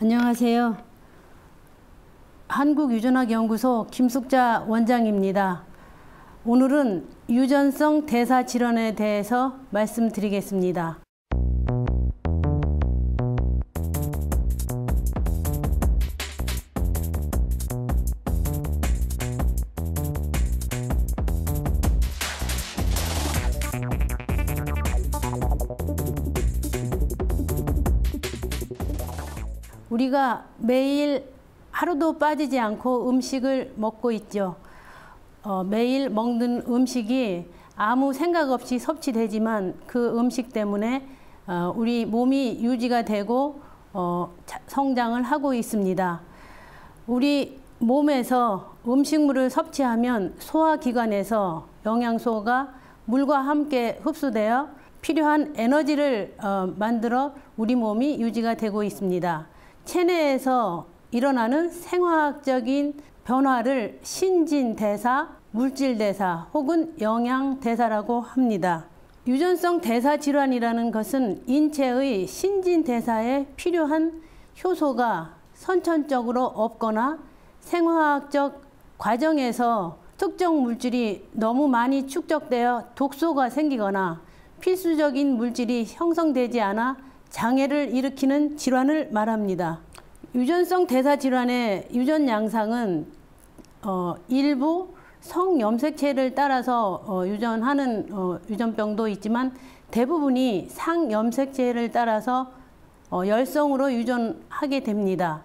안녕하세요. 한국유전학연구소 김숙자 원장입니다. 오늘은 유전성 대사질환에 대해서 말씀드리겠습니다. 우리가 매일 하루도 빠지지 않고 음식을 먹고 있죠. 매일 먹는 음식이 아무 생각 없이 섭취되지만 그 음식 때문에 우리 몸이 유지가 되고 성장을 하고 있습니다. 우리 몸에서 음식물을 섭취하면 소화기관에서 영양소가 물과 함께 흡수되어 필요한 에너지를 만들어 우리 몸이 유지가 되고 있습니다. 체내에서 일어나는 생화학적인 변화를 신진대사, 물질대사 혹은 영양대사라고 합니다. 유전성 대사질환이라는 것은 인체의 신진대사에 필요한 효소가 선천적으로 없거나 생화학적 과정에서 특정 물질이 너무 많이 축적되어 독소가 생기거나 필수적인 물질이 형성되지 않아 장애를 일으키는 질환을 말합니다. 유전성 대사질환의 유전 양상은 일부 성염색체를 따라서 유전하는 유전병도 있지만 대부분이 상염색체를 따라서 열성으로 유전하게 됩니다.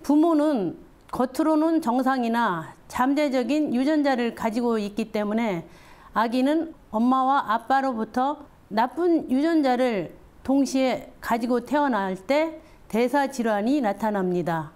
부모는 겉으로는 정상이나 잠재적인 유전자를 가지고 있기 때문에 아기는 엄마와 아빠로부터 나쁜 유전자를 동시에 가지고 태어날 때 대사질환이 나타납니다.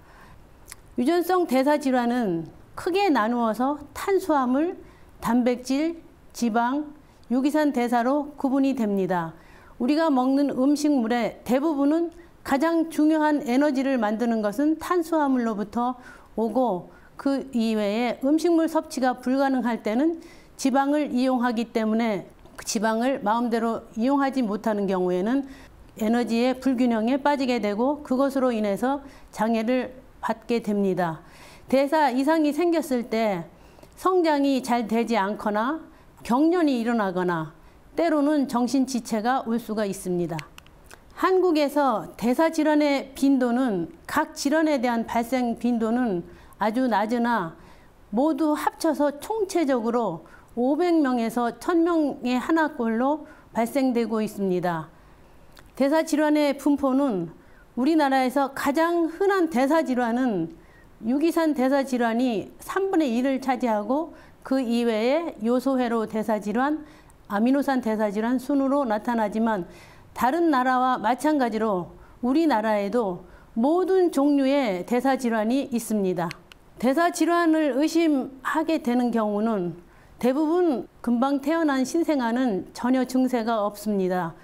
유전성 대사질환은 크게 나누어서 탄수화물, 단백질, 지방, 유기산 대사로 구분이 됩니다. 우리가 먹는 음식물의 대부분은 가장 중요한 에너지를 만드는 것은 탄수화물로부터 오고 그 이외에 음식물 섭취가 불가능할 때는 지방을 이용하기 때문에 지방을 마음대로 이용하지 못하는 경우에는 에너지의 불균형에 빠지게 되고 그것으로 인해서 장애를 받게 됩니다. 대사 이상이 생겼을 때 성장이 잘 되지 않거나 경련이 일어나거나 때로는 정신지체가 올 수가 있습니다. 한국에서 대사질환의 빈도는 각 질환에 대한 발생 빈도는 아주 낮으나 모두 합쳐서 총체적으로 500명에서 1000명의 하나꼴로 발생되고 있습니다. 대사질환의 분포는 우리나라에서 가장 흔한 대사질환은 유기산 대사질환이 3분의 1을 차지하고 그 이외에 요소회로 대사질환, 아미노산 대사질환 순으로 나타나지만 다른 나라와 마찬가지로 우리나라에도 모든 종류의 대사질환이 있습니다. 대사질환을 의심하게 되는 경우는 대부분 금방 태어난 신생아는 전혀 증세가 없습니다.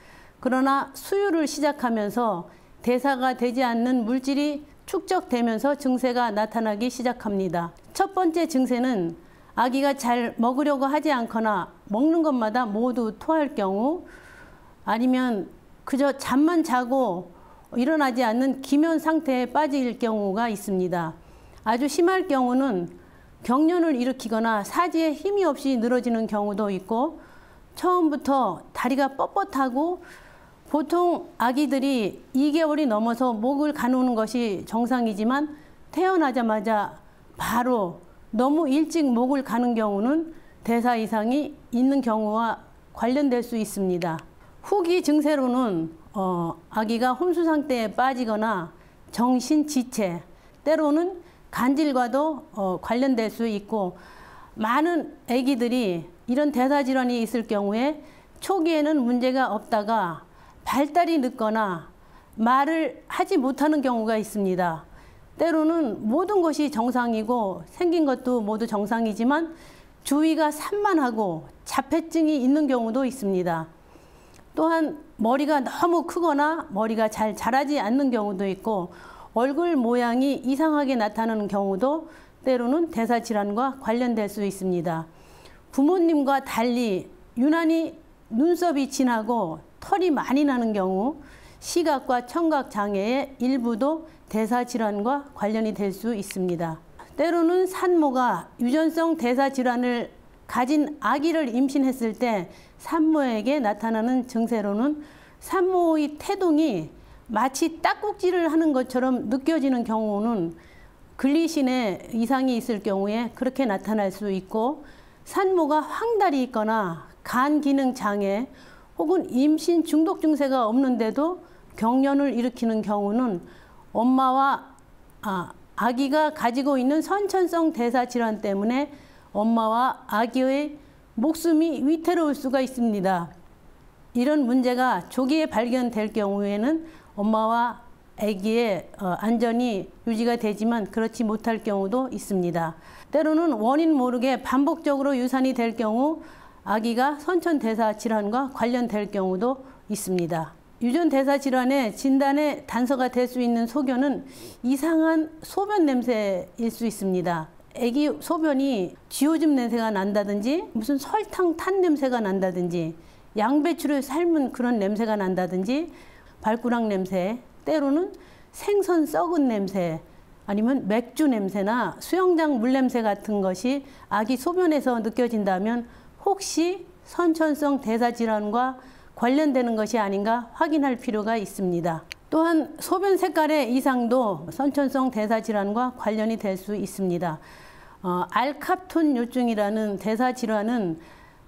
그러나 수유를 시작하면서 대사가 되지 않는 물질이 축적되면서 증세가 나타나기 시작합니다. 첫 번째 증세는 아기가 잘 먹으려고 하지 않거나 먹는 것마다 모두 토할 경우, 아니면 그저 잠만 자고 일어나지 않는 기면 상태에 빠질 경우가 있습니다. 아주 심할 경우는 경련을 일으키거나 사지에 힘이 없이 늘어지는 경우도 있고, 처음부터 다리가 뻣뻣하고 보통 아기들이 2개월이 넘어서 목을 가누는 것이 정상이지만 태어나자마자 바로 너무 일찍 목을 가는 경우는 대사 이상이 있는 경우와 관련될 수 있습니다. 후기 증세로는 아기가 혼수 상태에 빠지거나 정신지체, 때로는 간질과도 관련될 수 있고, 많은 아기들이 이런 대사질환이 있을 경우에 초기에는 문제가 없다가 발달이 늦거나 말을 하지 못하는 경우가 있습니다. 때로는 모든 것이 정상이고 생긴 것도 모두 정상이지만 주위가 산만하고 자폐증이 있는 경우도 있습니다. 또한 머리가 너무 크거나 머리가 잘 자라지 않는 경우도 있고, 얼굴 모양이 이상하게 나타나는 경우도 때로는 대사질환과 관련될 수 있습니다. 부모님과 달리 유난히 눈썹이 진하고 털이 많이 나는 경우, 시각과 청각 장애의 일부도 대사질환과 관련이 될 수 있습니다. 때로는 산모가 유전성 대사질환을 가진 아기를 임신했을 때 산모에게 나타나는 증세로는 산모의 태동이 마치 딱꼭질을 하는 것처럼 느껴지는 경우는 글리신에 이상이 있을 경우에 그렇게 나타날 수 있고, 산모가 황달이 있거나 간 기능 장애 혹은 임신 중독 증세가 없는데도 경련을 일으키는 경우는 엄마와 아기가 가지고 있는 선천성 대사질환 때문에 엄마와 아기의 목숨이 위태로울 수가 있습니다. 이런 문제가 조기에 발견될 경우에는 엄마와 아기의 안전이 유지가 되지만 그렇지 못할 경우도 있습니다. 때로는 원인 모르게 반복적으로 유산이 될 경우 아기가 선천대사질환과 관련될 경우도 있습니다. 유전대사질환의 진단의 단서가 될 수 있는 소견은 이상한 소변 냄새일 수 있습니다. 아기 소변이 쥐오줌 냄새가 난다든지, 무슨 설탕 탄 냄새가 난다든지, 양배추를 삶은 그런 냄새가 난다든지, 발구락 냄새, 때로는 생선 썩은 냄새, 아니면 맥주 냄새나 수영장 물 냄새 같은 것이 아기 소변에서 느껴진다면 혹시 선천성 대사질환과 관련되는 것이 아닌가 확인할 필요가 있습니다. 또한 소변 색깔의 이상도 선천성 대사질환과 관련이 될 수 있습니다. 알캅톤 요증이라는 대사질환은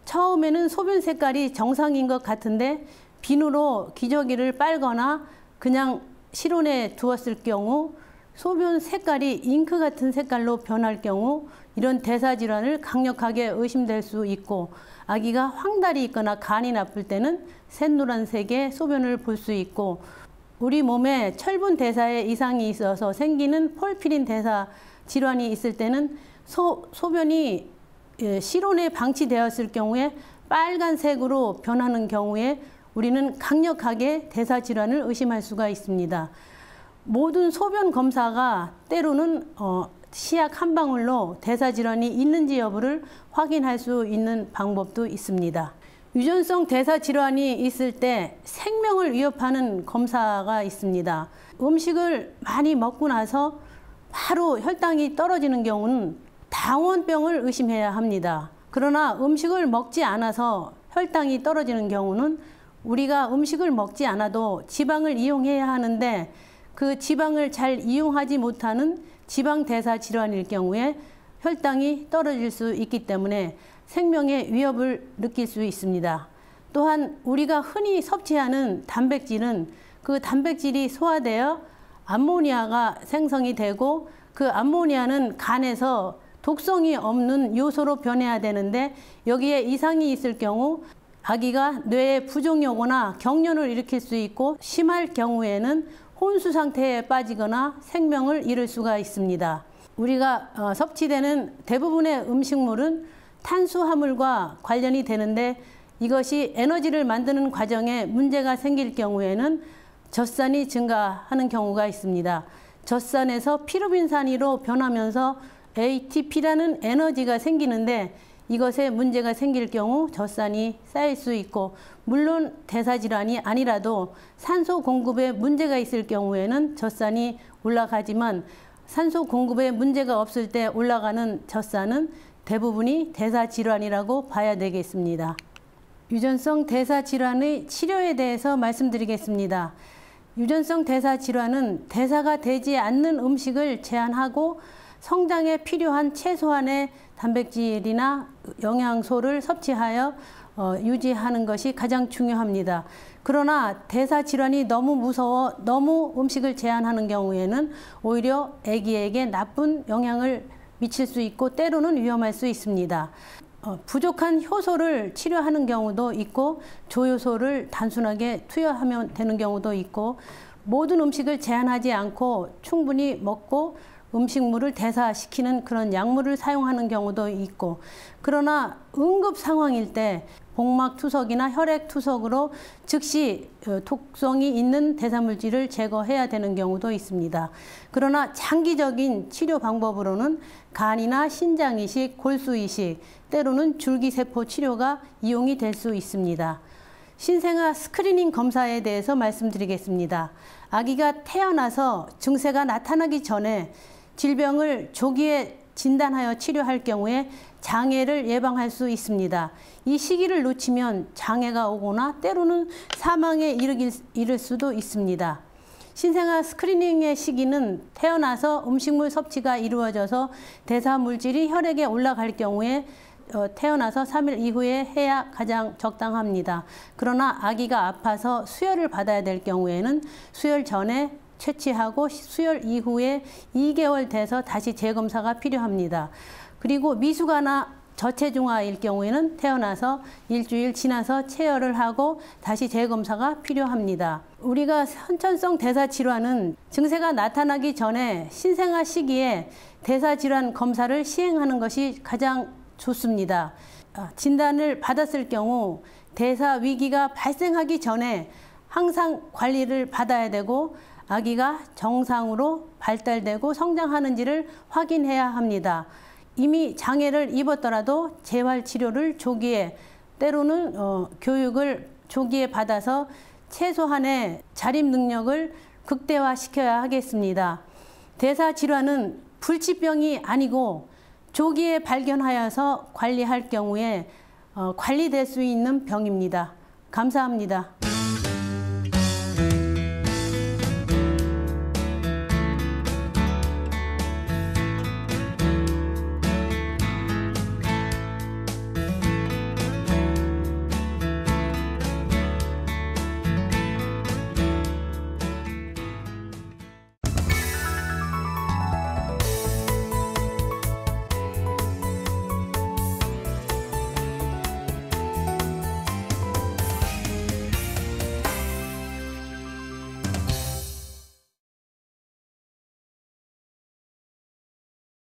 처음에는 소변 색깔이 정상인 것 같은데 비누로 기저귀를 빨거나 그냥 실온에 두었을 경우 소변 색깔이 잉크 같은 색깔로 변할 경우 이런 대사질환을 강력하게 의심될 수 있고, 아기가 황달이 있거나 간이 나쁠 때는 샛노란색의 소변을 볼 수 있고, 우리 몸에 철분 대사에 이상이 있어서 생기는 폴피린 대사 질환이 있을 때는 소변이 실온에 방치되었을 경우에 빨간색으로 변하는 경우에 우리는 강력하게 대사질환을 의심할 수가 있습니다. 모든 소변 검사가 때로는 시약 한 방울로 대사질환이 있는지 여부를 확인할 수 있는 방법도 있습니다. 유전성 대사질환이 있을 때 생명을 위협하는 검사가 있습니다. 음식을 많이 먹고 나서 바로 혈당이 떨어지는 경우는 당원병을 의심해야 합니다. 그러나 음식을 먹지 않아서 혈당이 떨어지는 경우는 우리가 음식을 먹지 않아도 지방을 이용해야 하는데 그 지방을 잘 이용하지 못하는 지방대사질환일 경우에 혈당이 떨어질 수 있기 때문에 생명의 위협을 느낄 수 있습니다. 또한 우리가 흔히 섭취하는 단백질은 그 단백질이 소화되어 암모니아가 생성이 되고, 그 암모니아는 간에서 독성이 없는 요소로 변해야 되는데 여기에 이상이 있을 경우 아기가 뇌에 부종이 오거나 경련을 일으킬 수 있고, 심할 경우에는 혼수 상태에 빠지거나 생명을 잃을 수가 있습니다. 우리가 섭취되는 대부분의 음식물은 탄수화물과 관련이 되는데 이것이 에너지를 만드는 과정에 문제가 생길 경우에는 젖산이 증가하는 경우가 있습니다. 젖산에서 피루빈산으로 변하면서 ATP라는 에너지가 생기는데 이것에 문제가 생길 경우 젖산이 쌓일 수 있고, 물론 대사질환이 아니라도 산소 공급에 문제가 있을 경우에는 젖산이 올라가지만 산소 공급에 문제가 없을 때 올라가는 젖산은 대부분이 대사질환이라고 봐야 되겠습니다. 유전성 대사질환의 치료에 대해서 말씀드리겠습니다. 유전성 대사질환은 대사가 되지 않는 음식을 제한하고 성장에 필요한 최소한의 단백질이나 영양소를 섭취하여 유지하는 것이 가장 중요합니다. 그러나 대사질환이 너무 무서워 너무 음식을 제한하는 경우에는 오히려 아기에게 나쁜 영향을 미칠 수 있고 때로는 위험할 수 있습니다. 부족한 효소를 치료하는 경우도 있고 조효소를 단순하게 투여하면 되는 경우도 있고, 모든 음식을 제한하지 않고 충분히 먹고 음식물을 대사시키는 그런 약물을 사용하는 경우도 있고, 그러나 응급 상황일 때 복막투석이나 혈액투석으로 즉시 독성이 있는 대사물질을 제거해야 되는 경우도 있습니다. 그러나 장기적인 치료 방법으로는 간이나 신장이식, 골수이식, 때로는 줄기세포 치료가 이용이 될 수 있습니다. 신생아 스크리닝 검사에 대해서 말씀드리겠습니다. 아기가 태어나서 증세가 나타나기 전에 질병을 조기에 진단하여 치료할 경우에 장애를 예방할 수 있습니다. 이 시기를 놓치면 장애가 오거나 때로는 사망에 이를 수도 있습니다. 신생아 스크리닝의 시기는 태어나서 음식물 섭취가 이루어져서 대사 물질이 혈액에 올라갈 경우에 태어나서 3일 이후에 해야 가장 적당합니다. 그러나 아기가 아파서 수혈을 받아야 될 경우에는 수혈 전에 채취하고 수혈 이후에 2개월 돼서 다시 재검사가 필요합니다. 그리고 미숙아나 저체중아일 경우에는 태어나서 일주일 지나서 체열을 하고 다시 재검사가 필요합니다. 우리가 선천성 대사질환은 증세가 나타나기 전에 신생아 시기에 대사질환 검사를 시행하는 것이 가장 좋습니다. 진단을 받았을 경우 대사 위기가 발생하기 전에 항상 관리를 받아야 되고 아기가 정상으로 발달되고 성장하는지를 확인해야 합니다. 이미 장애를 입었더라도 재활치료를 조기에 때로는 교육을 조기에 받아서 최소한의 자립 능력을 극대화시켜야 하겠습니다. 대사질환은 불치병이 아니고 조기에 발견하여서 관리할 경우에 관리될 수 있는 병입니다. 감사합니다.